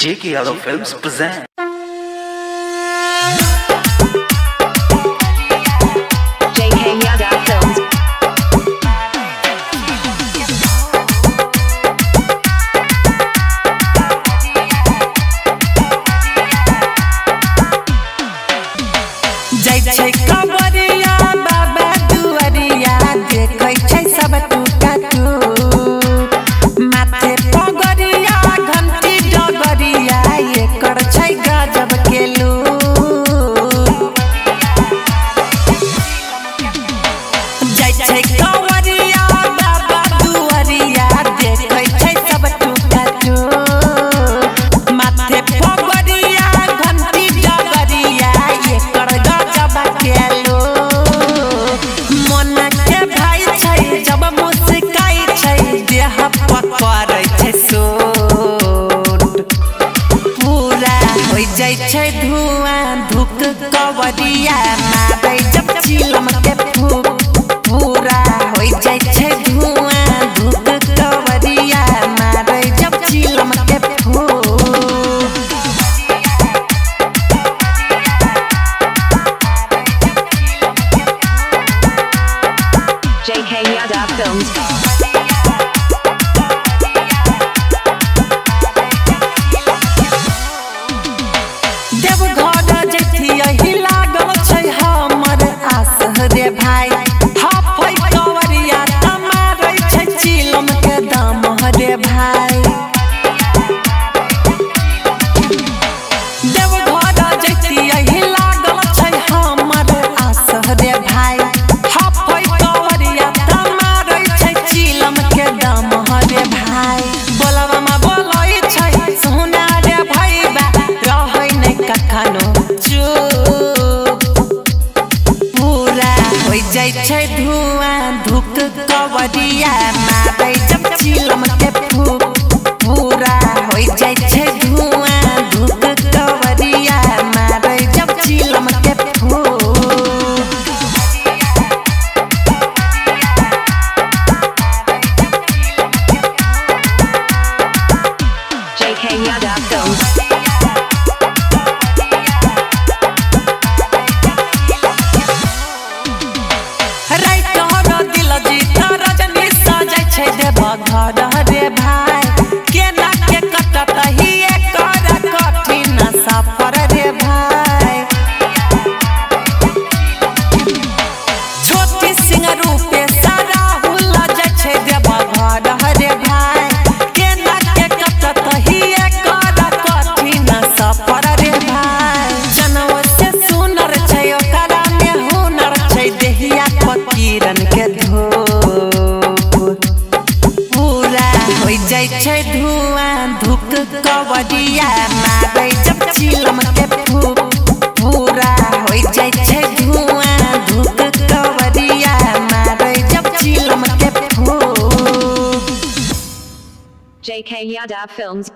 J.K. Yadav Films present. J.K. Yadav Films. जय जय कवरिया बाबा दुआरिया देखै छै सब टूटा टूट माथे पगरिया घंटी डगरिया एकर छै गजब के लूट जय जय कवरिया बाबा दुआरिया देखै छै सब टूटा टूट माथे पगरिया घंटी डगरिया एकर गजब के लूट मन के भाई छै जब मुस्काई छै देह पकड़ै छै सोट पूरा हो जाइ छै धुआं धुक कवरिया मारै जब चिलम के फूक पूरा हो जाइ छै धुआं धुक कवरिया मारै जब चिलम के फूक J.K. Yadav Films. देवघर जैथिया ही लागल छै हमर आस रे भाई हफै कवरिया तमारै छै चिलम के दाम रे भाई देवघर जैथिया ही लागल छै हमर आस रे भाई हफै कवरिया तमारै छै चिलम के दाम रे भाई बोलबा बोलै छै सोना रे भैबा रहै नै कखनो चुप पूरा हो जाइ छै धुआं धुक कवरिया मारै जब चिलम के फूक पूरा हो जाइ छै धुआं धुक कवरिया मारै जब चिलम के फूक J.K. Yadav Films. राइटर दिल जीत रजनी सजै छै देवघर रे भाई केना के कटत ही एकर कठिन सफर रे भाई छोटी सिंह रूपे सारा हुल जाइ छै देवघर रे भाई केना के कटत ही एकर कठिन सफर रे भाई जनव से सुनर छै ओकरा में हुनर छै देहिया किरण के धूप पूरा हो जाइ छै धुआं धुक कवरिया मारै जब चिलम के फूक पूरा हो जाइ छै धुआं धुक कवरिया मारै जब चिलम के फूक J.K. Yadav Films.